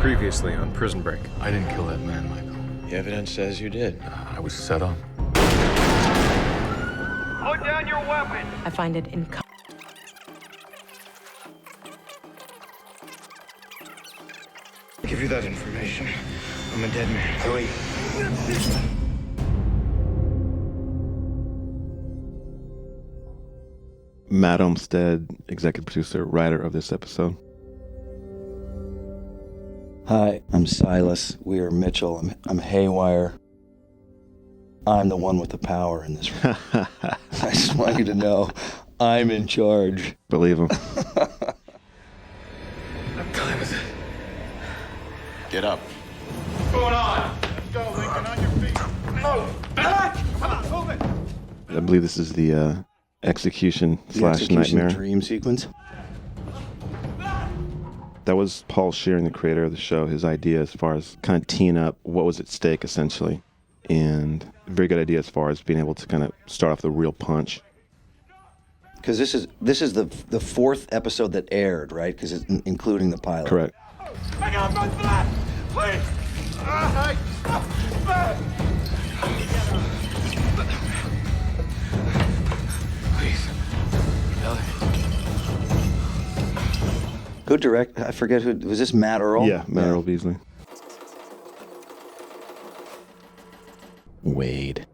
Previously on Prison Break. I didn't kill that man, Michael. The evidence says you did. I was set up. Put down your weapon! I find it in... Give you that information. I'm a dead man. Wait. Matt Olmstead, executive producer, writer of this episode. Hi, I'm Silas. Weir, Mitchell. I'm Haywire. I'm the one with the power in this room. I just want you to know I'm in charge. Believe him. Get up. What's going on? Let's go, Lincoln, on your feet. No! Back! Come on, move it! I believe this is the execution The slash execution nightmare. dream sequence. That was Paul Shearing, the creator of the show, his idea as far as kind of teeing up what was at stake, essentially. And a very good idea as far as being able to kind of start off the real punch. Because this is the fourth episode that aired, right? Because it's including the pilot. Correct. I got my flat! Please! Please. Ellie. Who direct? I forget who. Was this Matt Earl? Yeah, Matt Earl Beasley. Wade.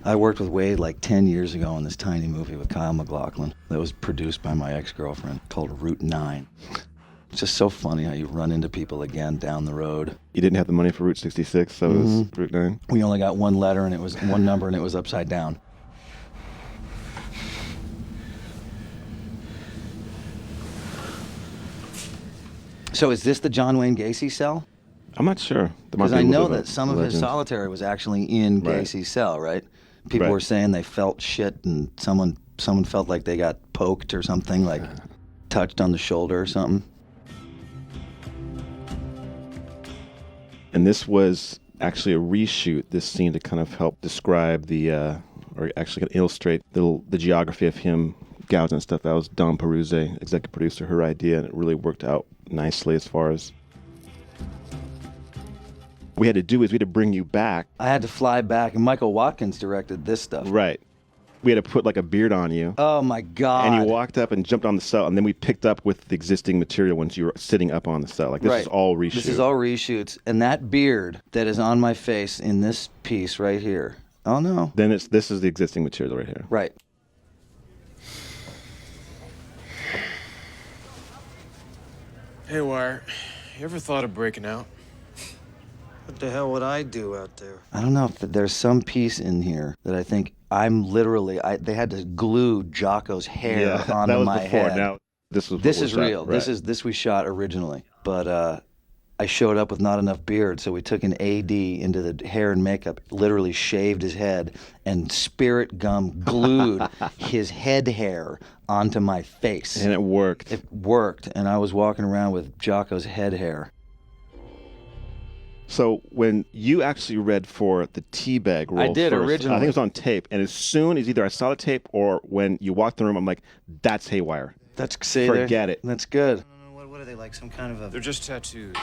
I worked with Wade like 10 years ago on this tiny movie with Kyle MacLachlan that was produced by my ex-girlfriend called Route 9. It's just so funny how you run into people again down the road. You didn't have the money for Route 66, so it was Route 9. We only got one letter and it was one number and it was upside down. So is this the John Wayne Gacy cell? I'm not sure. Because I know that some of his solitary was actually in Right. Gacy's cell, right? People Right. were saying they felt shit and someone felt like they got poked or something, like touched on the shoulder or something. And this was actually a reshoot, this scene, to kind of help describe or actually illustrate the geography of him gouging and stuff. That was Dawn Peruse, executive producer, her idea, and it really worked out nicely as far as we had to bring you back. I had to fly back, and Michael Watkins directed this stuff. Right. We had to put like a beard on you. Oh my God. And you walked up and jumped on the cell, and then we picked up with the existing material once you were sitting up on the cell. Like, this Right. is all reshoot. This is all reshoots. And that beard that is on my face in this piece right here. Oh no. Then this is the existing material right here. Right. Haywire, you ever thought of breaking out? What the hell would I do out there? I don't know if there's some piece in here that I think I'm literally, they had to glue Jocko's hair onto that was my before. head. Now this was This what was is shot. real. Right. This we shot originally. But I showed up with not enough beard, so we took an AD into the hair and makeup, literally shaved his head, and spirit gum glued his head hair onto my face. And it worked. It worked, and I was walking around with Jocko's head hair. So when you actually read for the teabag role I did first, originally. I think it was on tape, and as soon as either I saw the tape or when you walked in the room, I'm like, that's Haywire. Forget it. That's good. What are they, like some kind of a... They're just tattoos.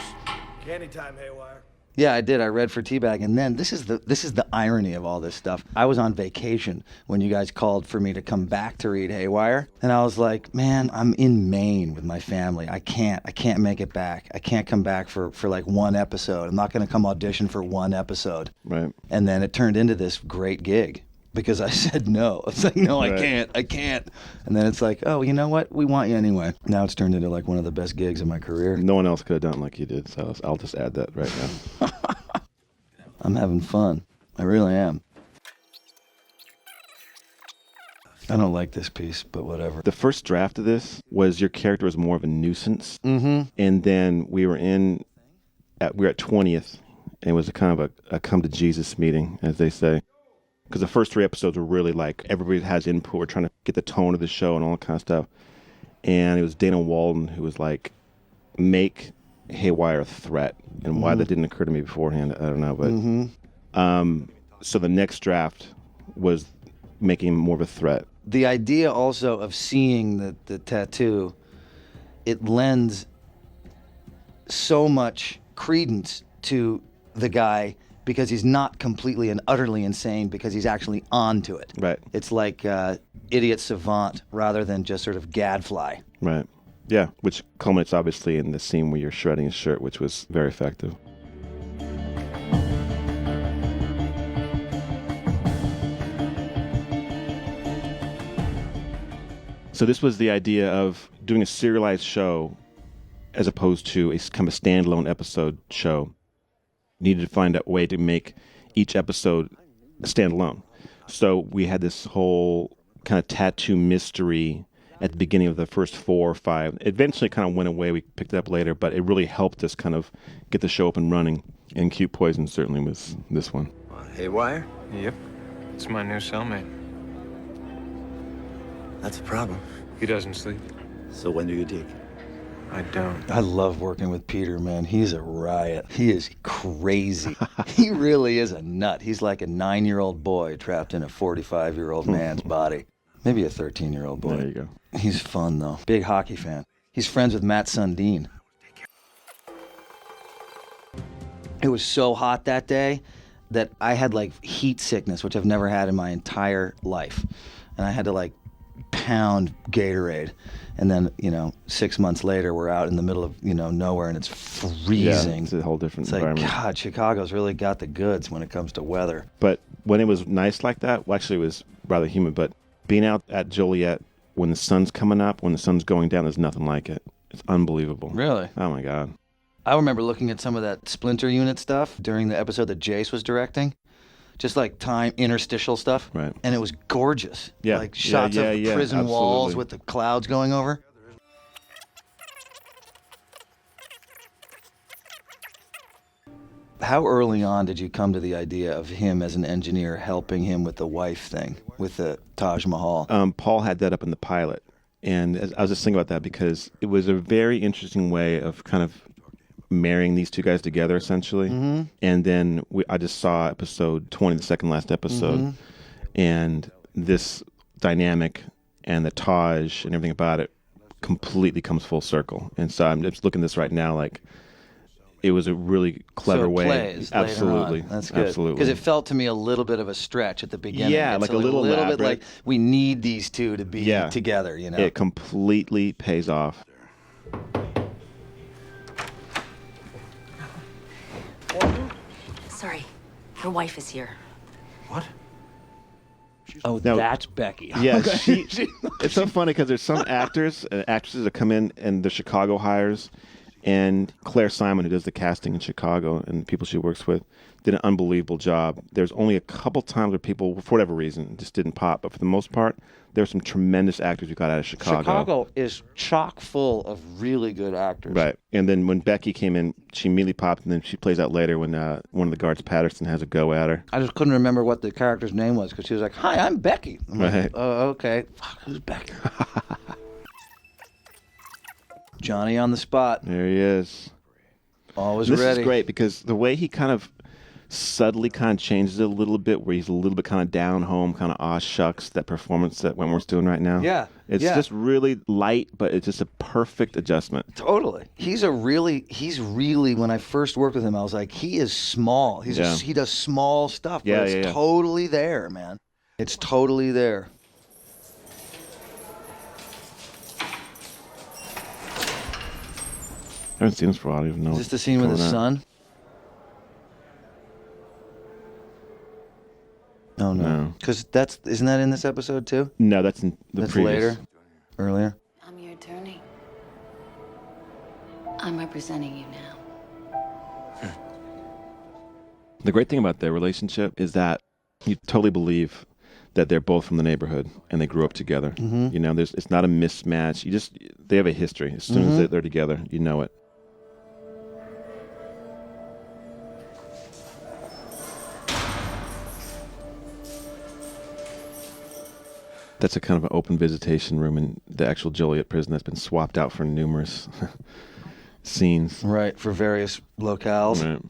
Candy time, Haywire. Yeah, I did. I read for Teabag, and then this is the irony of all this stuff. I was on vacation when you guys called for me to come back to read Haywire, and I was like, man, I'm in Maine with my family. I can't make it back. I can't come back for like one episode. I'm not going to come audition for one episode. Right. And then it turned into this great gig because I said no. It's like, no, Right. I can't. And then it's like, oh, you know what? We want you anyway. Now it's turned into like one of the best gigs of my career. No one else could have done it like you did, so I'll just add that right now. I'm having fun. I really am. I don't like this piece, but whatever. The first draft of this was your character was more of a nuisance. Mm-hmm. And then we were at 20th, and it was a kind of a come to Jesus meeting, as they say. Because the first 3 episodes were really like, everybody has input, we're trying to get the tone of the show and all that kind of stuff. And it was Dana Walden who was like, make Haywire a threat. And why that didn't occur to me beforehand, I don't know. But so the next draft was making him more of a threat. The idea also of seeing the tattoo, it lends so much credence to the guy because he's not completely and utterly insane because he's actually onto it. Right. It's like idiot savant rather than just sort of gadfly. Right. Yeah, which culminates obviously in the scene where you're shredding his shirt, which was very effective. So this was the idea of doing a serialized show as opposed to a kind of standalone episode show. You needed to find a way to make each episode standalone. So we had this whole kind of tattoo mystery at the beginning of the first 4 or 5. Eventually it kind of went away. We picked it up later, but it really helped us kind of get the show up and running. And Cute Poison certainly was this one. Haywire? Yep. It's my new cellmate. That's a problem. He doesn't sleep. So when do you dig? I don't. I love working with Peter, man. He's a riot. He is crazy. He really is a nut. He's like a 9-year-old boy trapped in a 45-year-old man's body. Maybe a 13-year-old boy. There you go. He's fun, though. Big hockey fan. He's friends with Matt Sundin. It was so hot that day that I had like heat sickness, which I've never had in my entire life. And I had to like pound Gatorade. And then, 6 months later, we're out in the middle of, nowhere and it's freezing. Yeah, it's a whole different It's like, environment. God, Chicago's really got the goods when it comes to weather. But when it was nice like that, well, actually it was rather humid, but being out at Joliet when the sun's coming up, when the sun's going down, there's nothing like it. It's unbelievable. Really? Oh, my God. I remember looking at some of that Splinter Unit stuff during the episode that Jace was directing. Just like time interstitial stuff. Right. And it was gorgeous. Yeah. Like shots of prison walls absolutely. with the clouds going over. How early on did you come to the idea of him as an engineer helping him with the wife thing, with the Taj Mahal? Paul had that up in the pilot. And I was just thinking about that because it was a very interesting way of kind of marrying these two guys together, essentially. Mm-hmm. And then I just saw episode 20, the second last episode, Mm-hmm. and this dynamic and the Taj and everything about it completely comes full circle. And so I'm just looking at this right now like it was a really clever so it way. plays later Absolutely. on. That's good. Absolutely. Because it felt to me a little bit of a stretch at the beginning. Yeah, It's like a little bit elaborate. like we need these two to be together, It completely pays off. Sorry, your wife is here. What? Oh, Now- that's Becky. Yeah, it's so funny because there's some actors and actresses that come in and they're Chicago hires, and Claire Simon, who does the casting in Chicago and the people she works with, did an unbelievable job. There's only a couple times where people, for whatever reason, just didn't pop, but for the most part, there were some tremendous actors who got out of Chicago. Chicago is chock full of really good actors. Right. And then when Becky came in, she immediately popped, and then she plays out later when one of the guards, Patterson, has a go at her. I just couldn't remember what the character's name was because she was like, "Hi, I'm Becky." I'm like, Right. "Oh, okay. Fuck, who's Becky?" Johnny on the spot, There he is. always This ready. is great because the way he kind of subtly kind of changes it a little bit, where he's a little bit kind of down home, kind of aw shucks, that performance that Wentworth's doing right now. Yeah, It's yeah. just really light, but it's just a perfect adjustment. Totally. He's really, when I first worked with him, I was like, he is small. He does small stuff, but Yeah, it's yeah. totally there, man. It's totally there. I haven't seen this for a while. I don't even know. Is this the scene with his son? Oh, no. No. Because isn't that in this episode too? No, that's in the That's previous. later? Earlier? I'm your attorney. I'm representing you now. The great thing about their relationship is that you totally believe that they're both from the neighborhood and they grew up together. Mm-hmm. You know, it's not a mismatch. They have a history. As soon Mm-hmm. as they're together, you know it. That's a kind of an open visitation room in the actual Joliet prison that's been swapped out for numerous scenes. Right, for various locales. Right.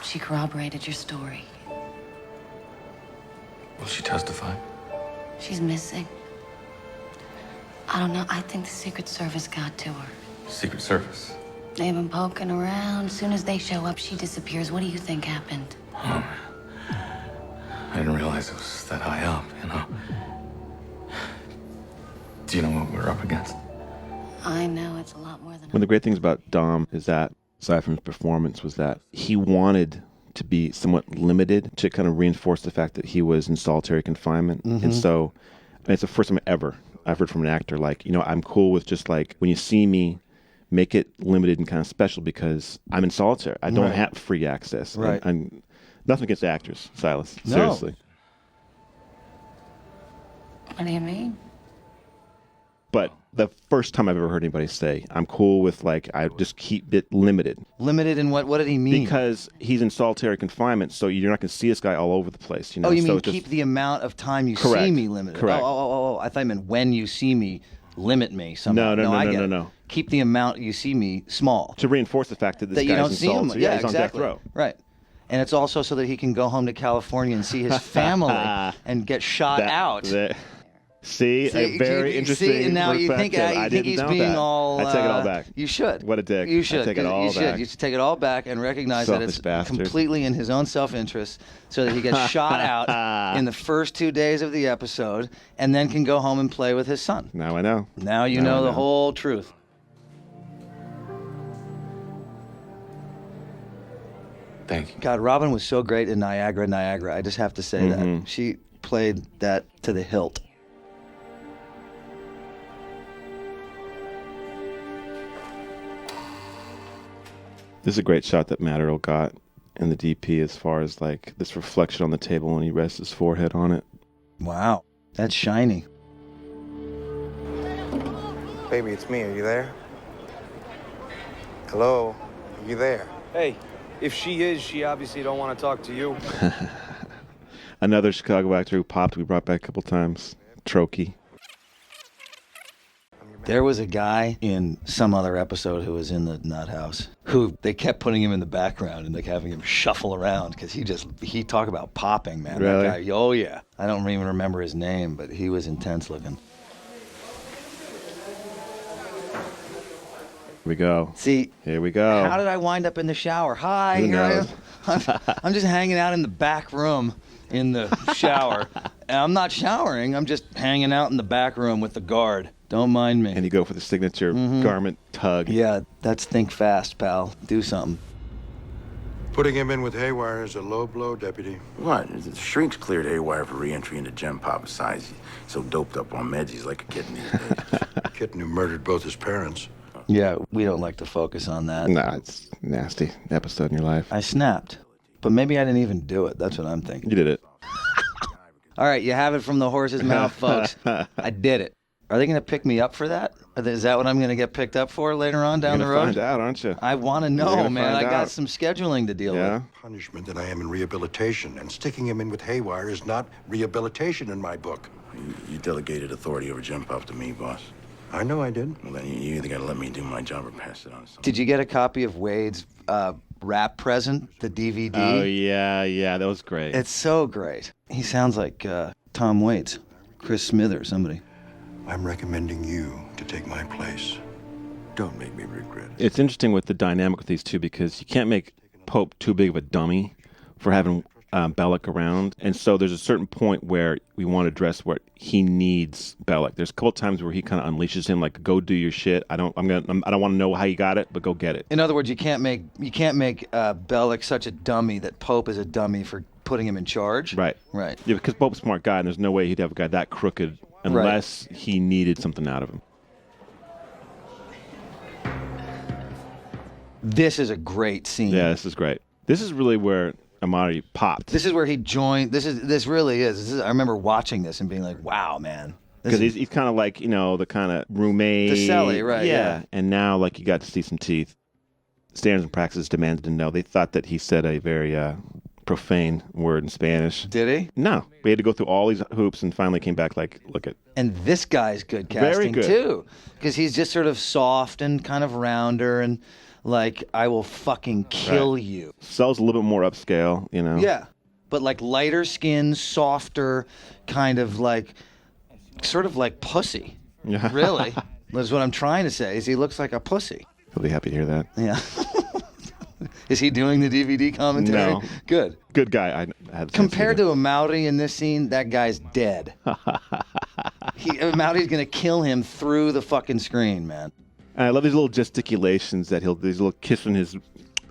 She corroborated your story. Will she testify? She's missing. I don't know. I think the Secret Service got to her. Secret Service. They've been poking around. As soon as they show up, she disappears. What do you think happened? I didn't realize it was that high up, you know? Do you know what we're up against? I know it's a lot more than One of the great things about Dom is that, aside from his performance, was that he wanted to be somewhat limited to kind of reinforce the fact that he was in solitary confinement. And so, and it's the first time ever I've heard from an actor, like, you know, I'm cool with just like, when you see me, make it limited and kind of special because I'm in solitary. I don't have free access. Right. I'm nothing against actors, Silas. No. Seriously. What do you mean? But the first time I've ever heard anybody say, I'm cool with, like, I just keep it limited. Limited in what? What did he mean? Because he's in solitary confinement, so you're not going to see this guy all over the place. You know? Oh, you so mean it's just- keep the amount of time you Correct. see me limited? Correct. Oh, I thought you meant when you see me, limit me somehow. No, I get no, it. no. Keep the amount you see me small. to reinforce the fact that this That you guy's don't in see him. solitary. Yeah, He's exactly. on death row. Right. And it's also so that he can go home to California and see his family and get shot out. See, a very interesting See, and now you think, perspective. I didn't he's know being that. all. I take it all back. You should. What a dick. You should. I take it all you should. back. You should take it all back and recognize that it's Selfish bastard. completely in his own self-interest, so that he gets shot out in the first 2 days of the episode, and then can go home and play with his son. Now I know. Now you Now I know the know. whole truth. Thank you. God, Robin was so great in Niagara. I just have to say that she played that to the hilt. This is a great shot that Matt Earl got in the DP as far as like this reflection on the table when he rests his forehead on it. Wow, that's shiny. Baby, it's me. Are you there? Hello? Are you there? Hey, if she is, she obviously don't want to talk to you. Another Chicago actor who popped, we brought back a couple times. Trokey. There was a guy in some other episode who was in the nut house who they kept putting him in the background and like having him shuffle around because he talked about popping, man. Really? That guy, oh yeah. I don't even remember his name, but he was intense looking. Here we go. See, Here we go. how did I wind up in the shower? Hi, Who here I knows? am. I'm just hanging out in the back room in the shower. And I'm not showering. I'm just hanging out in the back room with the guard. Don't mind me. And you go for the signature garment tug. Yeah, that's think fast, pal. Do something. Putting him in with Haywire is a low blow, Deputy. What? The shrink's cleared Haywire for re-entry into Gem Pop. Besides, he's so doped up on meds, he's like a kitten these days. Kitten who murdered both his parents. Yeah, we don't like to focus on that. Nah, it's a nasty episode in your life. I snapped, but maybe I didn't even do it. That's what I'm thinking. You did it. All right, you have it from the horse's mouth, folks. I did it. Are they going to pick me up for that? Is that what I'm going to get picked up for later on down the You're road? gonna find out, aren't you? I want to You're know, gonna man. I find got out. some scheduling to deal Yeah? with. Punishment that I am in rehabilitation, and sticking him in with Haywire is not rehabilitation in my book. You delegated authority over Gem Pop to me, boss. I know I did. Well, then you either got to let me do my job or pass it on to someone. Did you get a copy of Wade's rap present, the DVD? Oh, yeah, that was great. It's so great. He sounds like Tom Waits, Chris Smith or somebody. I'm recommending you to take my place. Don't make me regret it. It's interesting with the dynamic with these two because you can't make Pope too big of a dummy for having Bellick around, and so there's a certain point where we want to address what he needs Bellick. There's a couple times where he kind of unleashes him, like, "Go do your shit. I don't want to know how you got it, but go get it." In other words, you can't make Bellick such a dummy that Pope is a dummy for putting him in charge. Right. Right. Yeah, because Pope's a smart guy, and there's no way he'd have a guy that crooked unless he needed something out of him. This is a great scene. Yeah, this is great. This is really where Amaury popped. This is where he joined. This really is. I remember watching this and being like, "Wow, man." Because he's kind of like, the kind of roommate. The celly, right, yeah. And now, like, you got to see some teeth. Standards and practices demanded to know. They thought that he said a very profane word in Spanish. Did he? No. We had to go through all these hoops and finally came back like, look at. And this guy's good casting, Very good. too. Because he's just sort of soft and kind of rounder and like, I will fucking kill you. Cell's a little bit more upscale, Yeah. But like lighter skin, softer, kind of like, sort of like pussy. Yeah. Really. That's what I'm trying to say, is he looks like a pussy. He'll be happy to hear that. Yeah. Is he doing the DVD commentary? No. Good. Good guy. I had Compared to Amaury in this scene, that guy's dead. Amaury's going to kill him through the fucking screen, man. And I love these little gesticulations that these little kissing his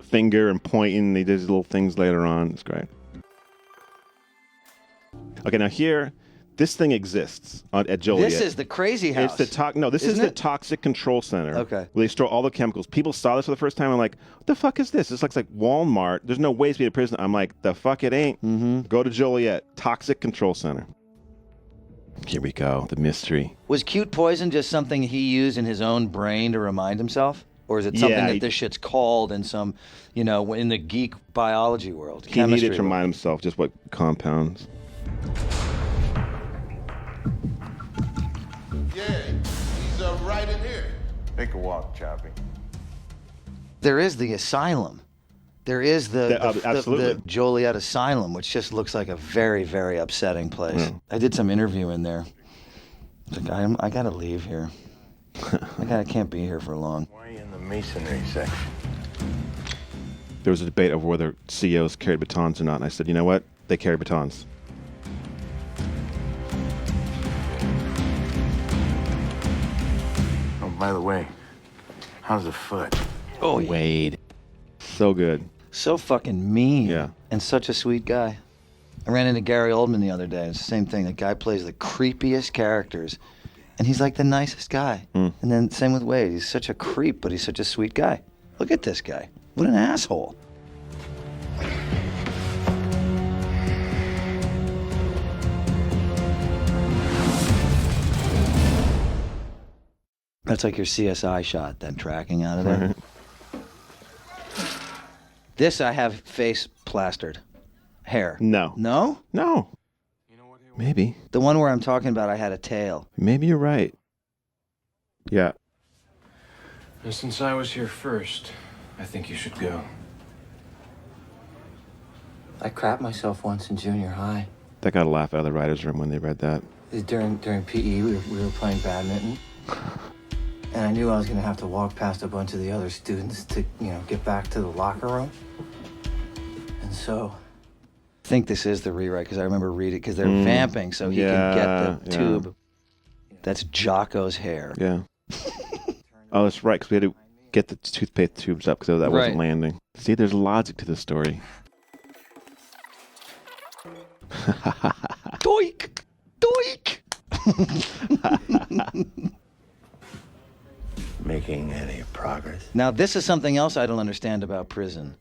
finger and pointing. He does little things later on. It's great. Okay, now here, this thing exists at Joliet. This is the crazy house. It's the this is the toxic control center. Okay. Where they store all the chemicals. People saw this for the first time. I'm like, what the fuck is this? It's like Walmart. There's no way to be a prison. I'm like, the fuck it ain't. Mm-hmm. Go to Joliet. Toxic control center. Here we go. The mystery. Was cute poison just something he used in his own brain to remind himself? Or is it something that this shit's called in some, in the geek biology world? He needed to remind himself just what compounds. Yeah, he's right in here. Take a walk, Choppy. There is the asylum. There is the Joliet Asylum, which just looks like a very, very upsetting place. Yeah. I did some interview in there. Like, I gotta leave here. I can't be here for long. Why are you in the masonry section? There was a debate over whether CEOs carried batons or not, and I said, you know what? They carry batons. Oh, by the way, how's the foot? Oh, Wade. So good. So fucking mean. Yeah. And such a sweet guy. I ran into Gary Oldman the other day. It's the same thing. The guy plays the creepiest characters, and he's like the nicest guy. And then same with Wade. He's such a creep, but he's such a sweet guy. Look at this guy. What an asshole. That's like your CSI shot, then tracking out of there. Right. This I have face plastered. Hair. No. No? No. Maybe. The one where I'm talking about, I had a tail. Maybe you're right. Yeah. And since I was here first, I think you should go. I crapped myself once in junior high. That got a laugh out of the writer's room when they read that. During PE, we were playing badminton. And I knew I was going to have to walk past a bunch of the other students to, get back to the locker room. And so... I think this is the rewrite, because I remember reading, because they're vamping, so he can get the tube. That's Jocko's hair. Yeah. Oh, that's right, because we had to get the toothpaste tubes up, because that wasn't landing. See, there's logic to the story. Doink! Doink! Making any progress? Now, this is something else I don't understand about prison.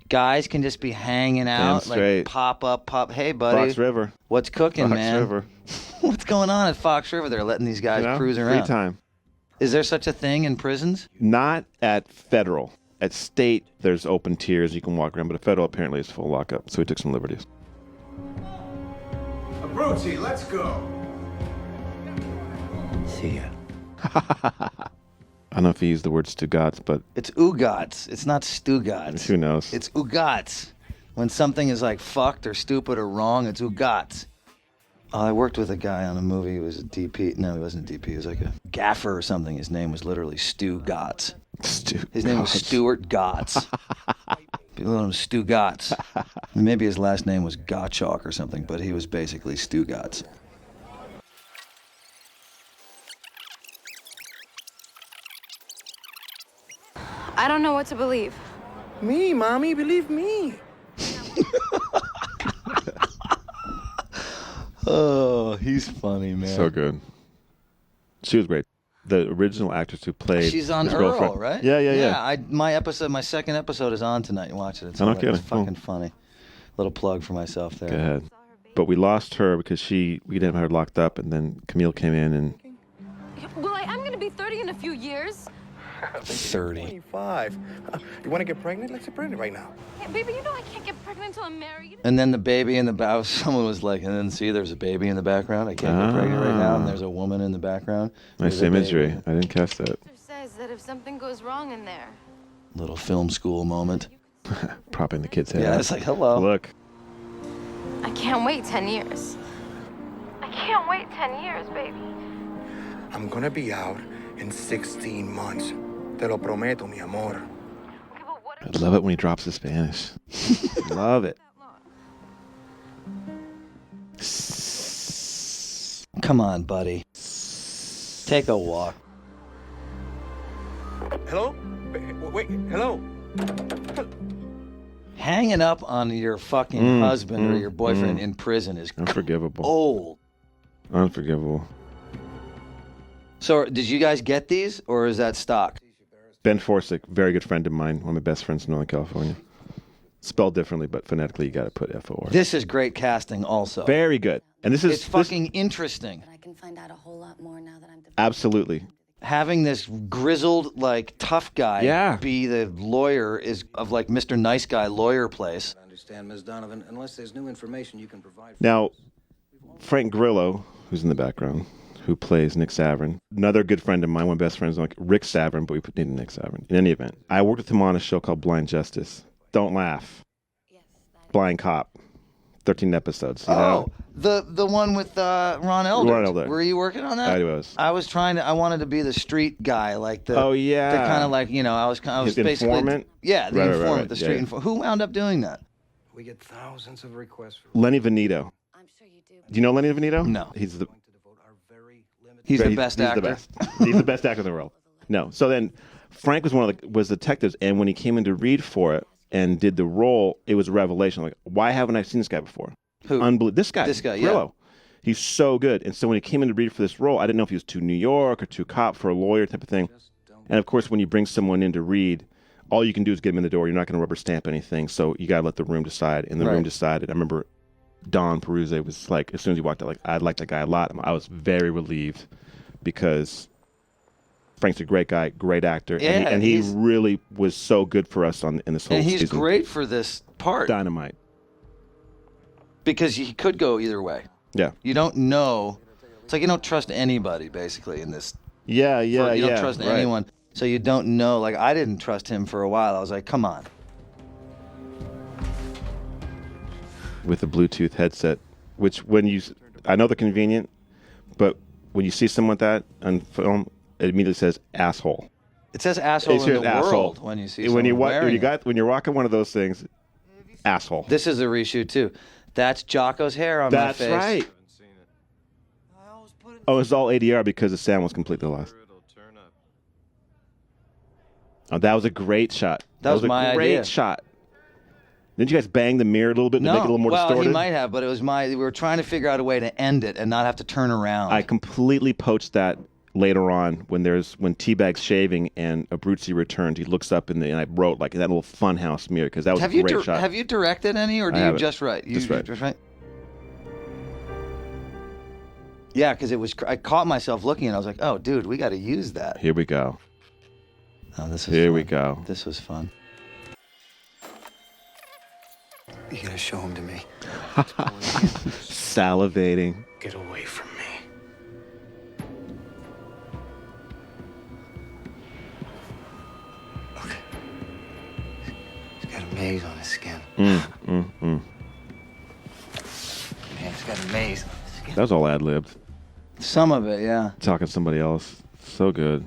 Guys can just be hanging out, pop up. Hey, buddy. Fox River. What's cooking, man? Fox River. What's going on at Fox River? They're letting these guys cruise around. Free time. Is there such a thing in prisons? Not at federal. At state, there's open tiers. You can walk around, but at federal, apparently, it's full lockup. So we took some liberties. Abruzzi, let's go. See ya. I don't know if he used the word Stugotz, but... It's Ugotz. It's not Stugotz. Who knows? It's Ugotz. When something is like fucked or stupid or wrong, it's Ugotz. I worked with a guy on a movie. He was a DP. No, he wasn't a DP. He was like a gaffer or something. His name was literally Stu Gotts. His name was Stuart Gotts. People called him Stu Gotts. Maybe his last name was Gottschalk or something, but he was basically Stu Gotts. I don't know what to believe. Me, Mommy, believe me. Oh, he's funny, man. So good. She was great. The original actress who played She's on his Earl, girlfriend. right? Yeah. My second episode is on tonight. You watch it. It's it's fucking funny. Little plug for myself there. Go ahead. But we lost her because we didn't have her locked up, and then Camille came in and... Well, I am going to be 30 in a few years. 30. 25. You want to get pregnant? Let's get pregnant right now. Hey, baby, you know I can't get pregnant until I'm married. And then the baby in the back, someone was like, and then see, there's a baby in the background. I can't get pregnant right now, and there's a woman in the background. Nice imagery. I didn't catch that. Doctor says that if something goes wrong in there. Little film school moment. Propping the kid's head. Yeah, it's like, hello. Look. I can't wait 10 years. I can't wait 10 years, baby. I'm gonna be out in 16 months. Te lo prometo, mi amor. I love it when he drops the Spanish. Love it. Come on, buddy. Take a walk. Hello? Wait, hello? Hanging up on your fucking husband or your boyfriend in prison is unforgivable. Old. Unforgivable. So, did you guys get these, or is that stock? Ben Forsick, very good friend of mine, one of my best friends in Northern California. Spelled differently, but phonetically you got to put F-O-R. This is great casting also. Very good. And this is... It's fucking interesting. But I can find out a whole lot more now that I'm... Absolutely. Having this grizzled, like, tough guy be the lawyer is of, like, Mr. Nice Guy lawyer place. I understand, Ms. Donovan, unless there's new information you can provide. Now, Frank Grillo, who's in the background, who plays Nick Savern, another good friend of mine, one of my best friends, like Rick Savern, but we put in Nick Savern. In any event, I worked with him on a show called Blind Justice. Don't laugh. Blind Cop. 13 episodes. You know? The one with Ron Elder. Ron Elder. Were you working on that? I was. I wanted to be the street guy, like the. Oh, yeah. The kind of like, you know, I was His basically. informant? Yeah, the informant, right. the street informant. Who wound up doing that? We get thousands of requests for... Lenny Veneto. I'm sure you do. Do you know Lenny Veneto? No. He's the best actor. He's the best. He's the best actor in the world. No. So then Frank was one of the detectives, and when he came in to read for it and did the role, it was a revelation. Like, why haven't I seen this guy before? Who? This guy. This guy, Grillo. yeah. He's so good. And so when he came in to read for this role, I didn't know if he was too New York or too cop for a lawyer type of thing. And of course, when you bring someone in to read, all you can do is get him in the door. You're not going to rubber stamp anything. So you got to let the room decide. And the room decided. I remember Don Peruzzi was like, as soon as he walked out, like, I liked that guy a lot. I was very relieved because Frank's a great guy, great actor. Yeah, and he really was so good for us in this whole season. And he's season. great for this part. Dynamite. Because he could go either way. Yeah. You don't know. It's like you don't trust anybody, basically, in this. Yeah. You don't trust anyone. So you don't know. Like, I didn't trust him for a while. I was like, come on. With a Bluetooth headset, which I know they're convenient, but when you see someone like that on film, it immediately says asshole. It says asshole in the world when you see someone wearing it. When you're rocking one of those things, asshole. This is a reshoot, too. That's Jocko's hair on my face. That's right. Oh, it's all ADR because the sound was completely lost. Oh, that was a great shot. That was my a great idea. shot. Didn't you guys bang the mirror a little bit to make it a little more distorted? Well, he might have, but it was we were trying to figure out a way to end it and not have to turn around. I completely poached that later on when Teabag's shaving and Abruzzi returned. He looks up and I wrote like that little funhouse mirror because that was a great shot. Have you directed any, or do you just write? Just right. Just right. Yeah, because I caught myself looking and I was like, oh, dude, we got to use that. Here we go. Oh, this was Here fun. we go. This was fun. You gotta show him to me. Salivating. Get away from me. Look. He's got a maze on his skin. Man, he's got a maze on his skin. That was all ad-libbed. Some of it, yeah. Talking to somebody else. So good.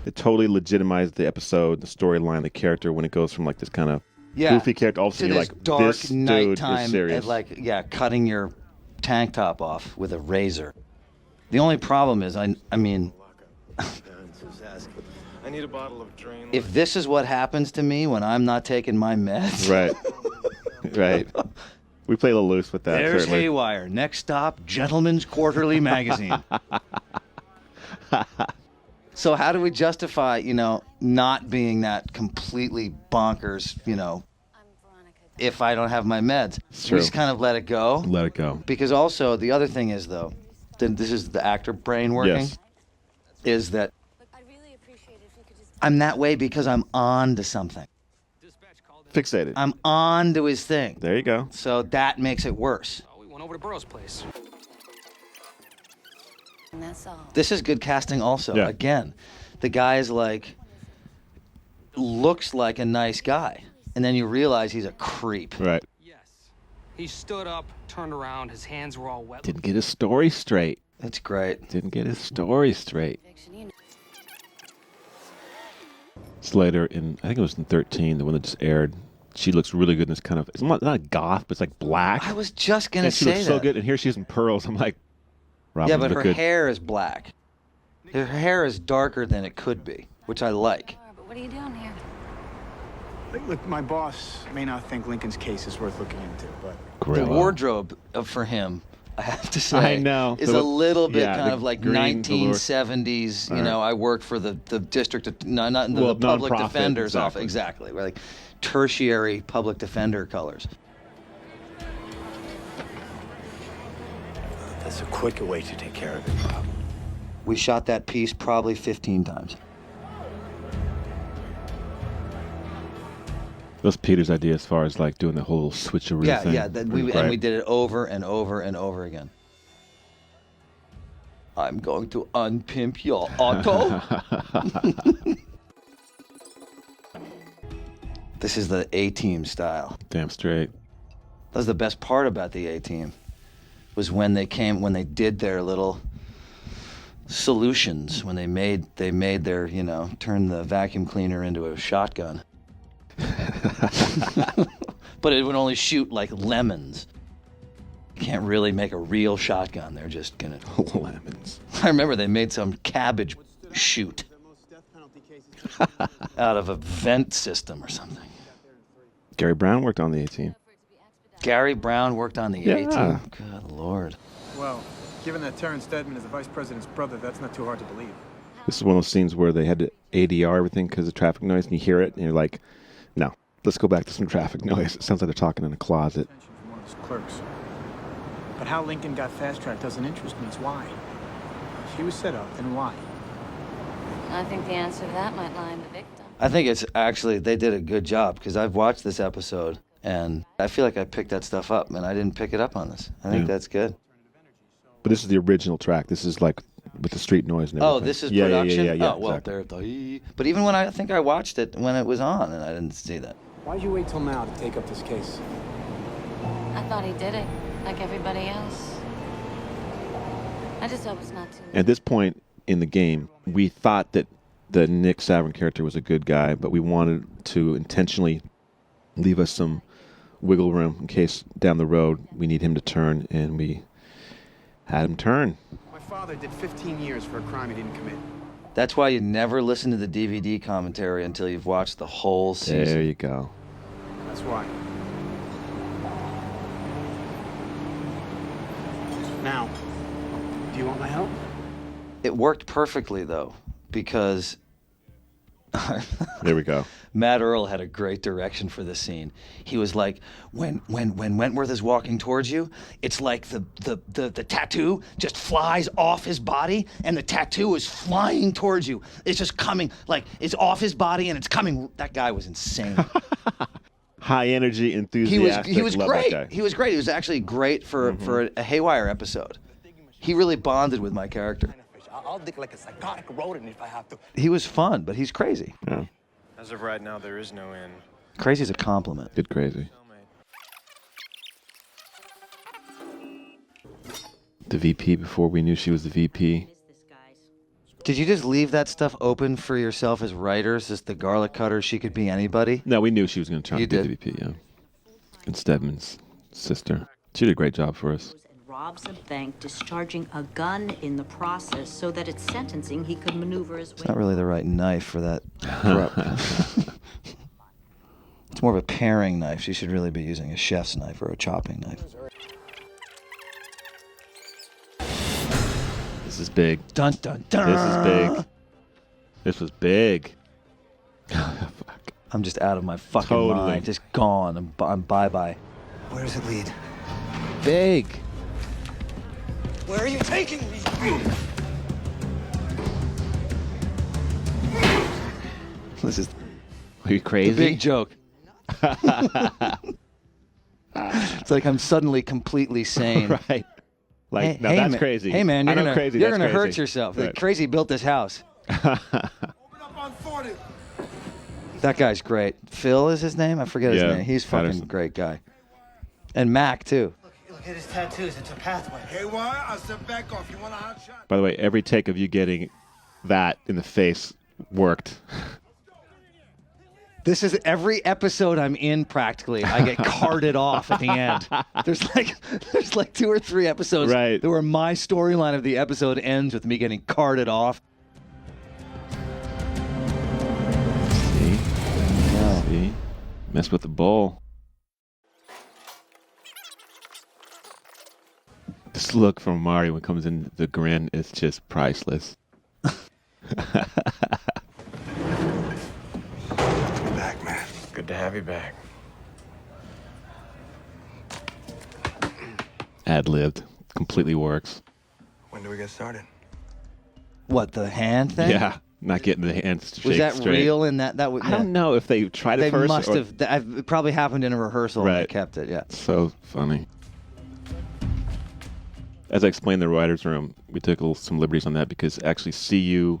It totally legitimized the episode, the storyline, the character when it goes from like this kind of goofy character all of a sudden you're like, dark this dude nighttime is serious. Cutting your tank top off with a razor. The only problem is, I mean, I need a bottle of drain. if this is what happens to me when I'm not taking my meds. Right. We play a little loose with that. There's certainly. Haywire. Next stop, Gentleman's Quarterly Magazine. So how do we justify, not being that completely bonkers, if I don't have my meds? We just kind of let it go. Let it go. Because also, the other thing is, though, this is the actor brain working, is that I'm that way because I'm on to something. Fixated. I'm on to his thing. There you go. So that makes it worse. We went over to Burroughs' place. And that's all. This is good casting also. Yeah. Again, the guy is looks like a nice guy. And then you realize he's a creep. Right. Yes. He stood up, turned around, his hands were all wet. Didn't get his story straight. It's great. Didn't get his story straight. It's later in, I think it was in 13, the one that just aired. She looks really good in this kind of, it's not goth, but it's like black. I was just going to say that. She looks so good, and here she is in pearls. I'm like, Robin, yeah, but her good. hair is black. Her hair is darker than it could be, which I like. But what are you doing here? Look, my boss may not think Lincoln's case is worth looking into, but... Gorilla. The wardrobe for him, I have to say, I know. is a little bit yeah, kind of like green 1970s. You know, I worked for the district, not in the public nonprofit, defender's exactly. office. Exactly. Like tertiary public defender colors. That's a quicker way to take care of it, Bob. We shot that piece probably 15 times. That was Peter's idea as far as like doing the whole switcheroo Yeah, thing. yeah. And we did it over and over and over again. I'm going to unpimp your auto. This is the A-Team style. Damn straight. That was the best part about the A-Team, was when they did their little solutions, when they made their, turn the vacuum cleaner into a shotgun. But it would only shoot like lemons. You can't really make a real shotgun. They're just gonna lemons. I remember they made some cabbage shoot out of a vent system or something. Gary Brown worked on the A-Team. Gary Brown worked on the Yeah. A-Team. Good Lord. Well, given that Terrence Steadman is the vice president's brother, that's not too hard to believe. This is one of those scenes where they had to ADR everything because of traffic noise, and you hear it, and you're like, no, let's go back to some traffic noise. It sounds like they're talking in a closet. From one of his clerks. But how Lincoln got fast-tracked doesn't interest me. It's why. If he was set up, then why? I think the answer to that might lie in the victim. I think it's actually, they did a good job, because I've watched this episode, and I feel like I picked that stuff up, and I didn't pick it up on this. I think that's good. But this is the original track. This is like with the street noise and everything. Oh, this is yeah, production? Yeah, oh, well, exactly. But even when I think I watched it when it was on, and I didn't see that. Why'd you wait till now to take up this case? I thought he did it, like everybody else. I just hope it's not too late. At this point in the game, we thought that the Nick Savern character was a good guy, but we wanted to intentionally leave us some wiggle room in case down the road we need him to turn, and we had him turn. My father did 15 years for a crime he didn't commit. That's why you never listen to the DVD commentary until you've watched the whole season. There you go. That's why. Now, do you want my help? It worked perfectly, though, because there we go. Matt Earl had a great direction for this scene. He was like, when Wentworth is walking towards you, it's like the tattoo just flies off his body, and the tattoo is flying towards you. It's just coming, like, it's off his body, and it's coming. That guy was insane. High energy, enthusiastic. He was Love great. that guy. He was great. He was actually great for a Haywire episode. He really bonded with my character. I'll dig like a psychotic rodent if I have to. He was fun, but he's crazy. Yeah. As of right now, there is no end. Crazy's a compliment. Did crazy. The VP before we knew she was the VP. Did you just leave that stuff open for yourself as writers? Just the garlic cutter, she could be anybody? No, we knew she was going to try to be the VP, yeah. And Stedman's sister. She did a great job for us. Robs a bank, discharging a gun in the process so that at sentencing he could maneuver his way. It's not really the right knife for that corrupt. It's more of a paring knife. She should really be using a chef's knife or a chopping knife. This is big. Dun, dun, dun. This is big. This was big. Fuck. I'm just out of my fucking mind. Just gone. I'm bye-bye. Where does it lead? Big. Where are you taking me? This is Are you crazy? the big joke. It's like I'm suddenly completely sane. Right. Like, Hey, now hey, that's man. crazy. Hey, man, I you're know gonna crazy, you're that's gonna hurt crazy. yourself. Right. Crazy built this house. Open up on 40. That guy's great. Phil is his name? I forget his Yeah, name. He's fucking Patterson. great guy. And Mac, too. Look, at his tattoos. It's a pathway. Haywire, I'll step back off. You want a hot shot? By the way, every take of you getting that in the face worked. This is every episode I'm in practically. I get carted off at the end. There's like 2 or 3 episodes where my storyline of the episode ends with me getting carted off. See? Mess with the bowl. This look from Amaury when it comes in, the grin is just priceless. Back, man. Good to have you back. Ad-libbed. Completely works. When do we get started? What, the hand thing? Yeah. Not getting the hands to Was shake that straight. real in that? I don't know if they tried it first. They must have. It probably happened in a rehearsal and they kept it, yeah. So funny. As I explained in the writer's room, we took some liberties on that because actually CU,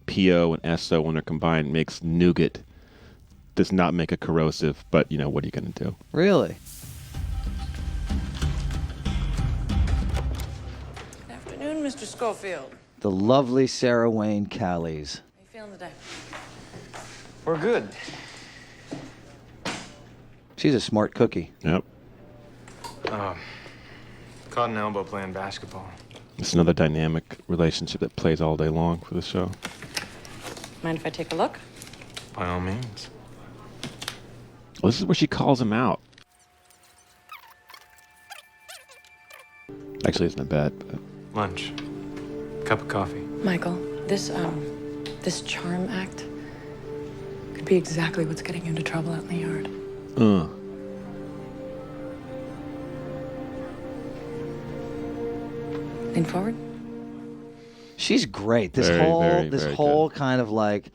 PO, and SO, when they're combined, makes nougat. Does not make a corrosive, but, you know, what are you going to do? Really? Good afternoon, Mr. Schofield. The lovely Sarah Wayne Callies. How you feeling today? We're good. She's a smart cookie. Yep. Caught an elbow playing basketball. It's another dynamic relationship that plays all day long for the show. Mind if I take a look? By all means. Well, this is where she calls him out. Actually, it's not bad. But... Lunch. Cup of coffee. Michael, this charm act could be exactly what's getting you into trouble out in the yard. Lean forward. She's great. This Very, whole very whole kind of like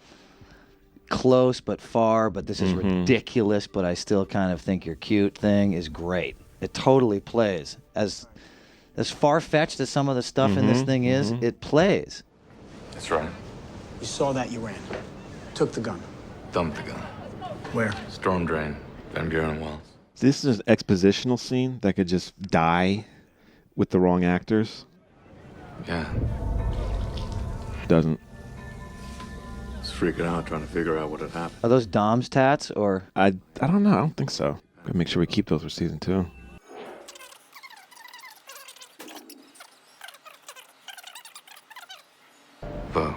close but far, but this is ridiculous, but I still kind of think you're cute thing is great. It totally plays. As far-fetched as some of the stuff in this thing is, it plays. That's right. You saw that, you ran. Took the gun. Dumped the gun. Where? Storm drain. Van Buren and Wells. This is an expositional scene that could just die with the wrong actors. Yeah. Doesn't. Just freaking out trying to figure out what had happened. Are those Dom's tats or? I don't know. I don't think so. Gotta make sure we keep those for season 2. Bo.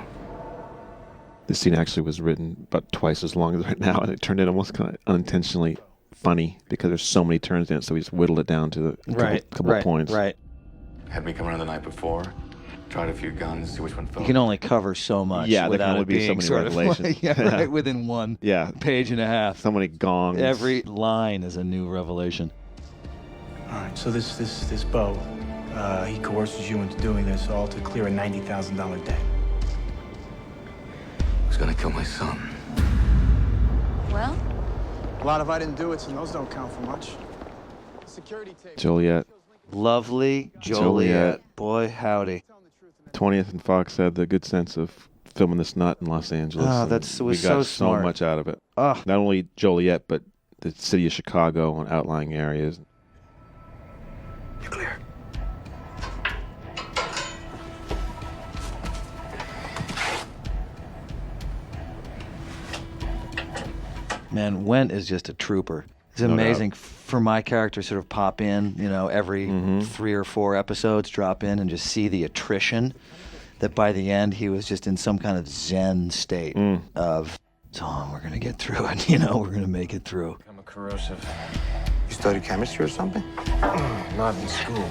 This scene actually was written about twice as long as right now, and it turned in almost kind of unintentionally funny because there's so many turns in it, so we just whittled it down to a couple points. Right. Had me come around the night before. Tried a few guns, see which one fell. You can only cover so much. Yeah, there without can only it be so being many sort of revelations. like, right within one page and a half. So many gongs. Every line is a new revelation. All right, so this Bo, he coerces you into doing this all to clear a $90,000 debt. I was gonna kill my son. Well? A lot if I didn't do it, so those don't count for much. Security tape. Joliet. Lovely Joliet. Boy, howdy. 20th and Fox had the good sense of filming this nut in Los Angeles. Oh, and was we so got smart. so much out of it. Oh. Not only Joliet, but the city of Chicago and outlying areas. You're clear. Man, Went is just a trooper. It's amazing for my character to sort of pop in, you know, every 3 or 4 episodes, drop in and just see the attrition that by the end he was just in some kind of zen state of, Tom, we're going to get through it, you know, we're going to make it through. I'm a corrosive. You studied chemistry or something? Not in school.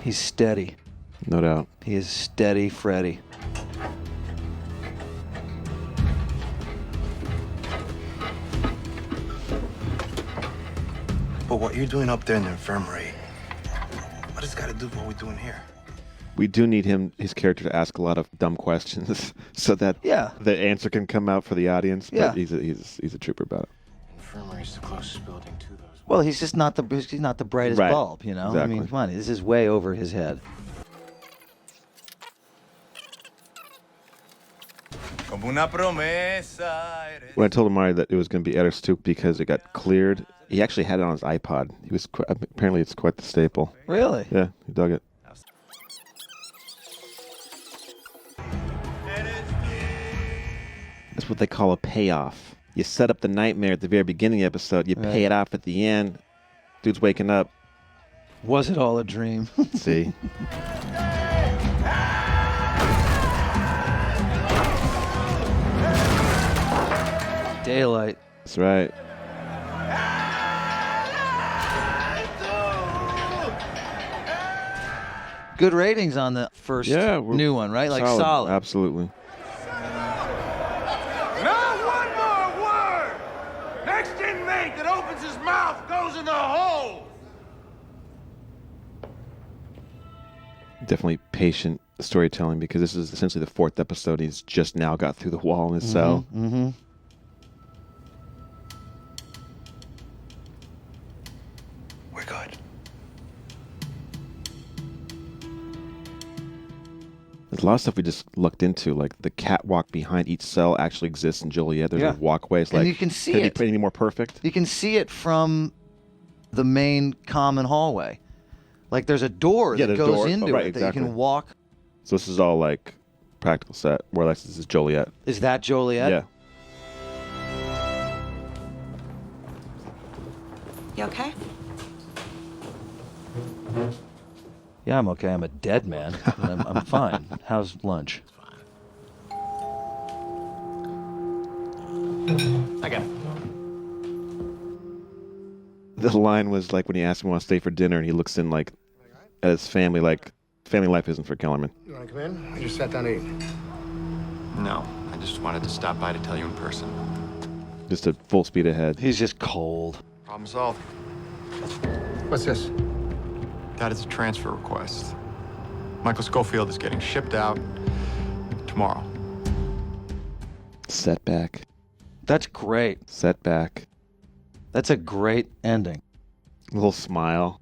He's steady. No doubt. He is steady Freddy. But what you're doing up there in the infirmary, what does it got to do with what we're doing here? We do need his character to ask a lot of dumb questions so that the answer can come out for the audience. But he's a trooper about it. Infirmary's the closest building to those. Well, he's just not the brightest bulb, you know. Exactly. I mean, come on, this is way over his head. When I told Amaury that it was going to be Eres Tu because it got cleared, he actually had it on his iPod. He was apparently it's quite the staple. Really? Yeah, he dug it. That's what they call a payoff. You set up the nightmare at the very beginning of the episode. You pay it off at the end. Dude's waking up. Was it all a dream? See? Daylight. That's right. Good ratings on the first new one, right? Like solid. Absolutely. Not one more word! Next inmate that opens his mouth goes in the hole! Definitely patient storytelling because this is essentially the 4th episode. He's just now got through the wall in his cell. Mm-hmm. We're good. There's a lot of stuff we just looked into, like the catwalk behind each cell actually exists in Joliet. There's a walkway. It's And like, you can see could it. be any more perfect? You can see it from the main common hallway. Like there's a door that goes into it that you can walk. So this is all like practical set. More or less, this is Joliet. Is that Joliet? Yeah. You okay? Yeah, I'm okay. I'm a dead man. I'm fine. How's lunch? I got it. The line was like when he asked him to want to stay for dinner, and he looks in like at his family, like family life isn't for Kellerman. You want to come in? I just sat down to eat. No, I just wanted to stop by to tell you in person. Just at full speed ahead. He's just cold. Problem solved. What's this? That is a transfer request. Michael Schofield is getting shipped out tomorrow. Setback. That's great. Setback. That's a great ending. A little smile.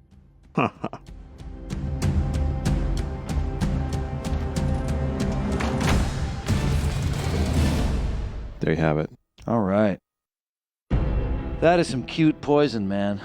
There you have it. All right. That is some cute poison, man.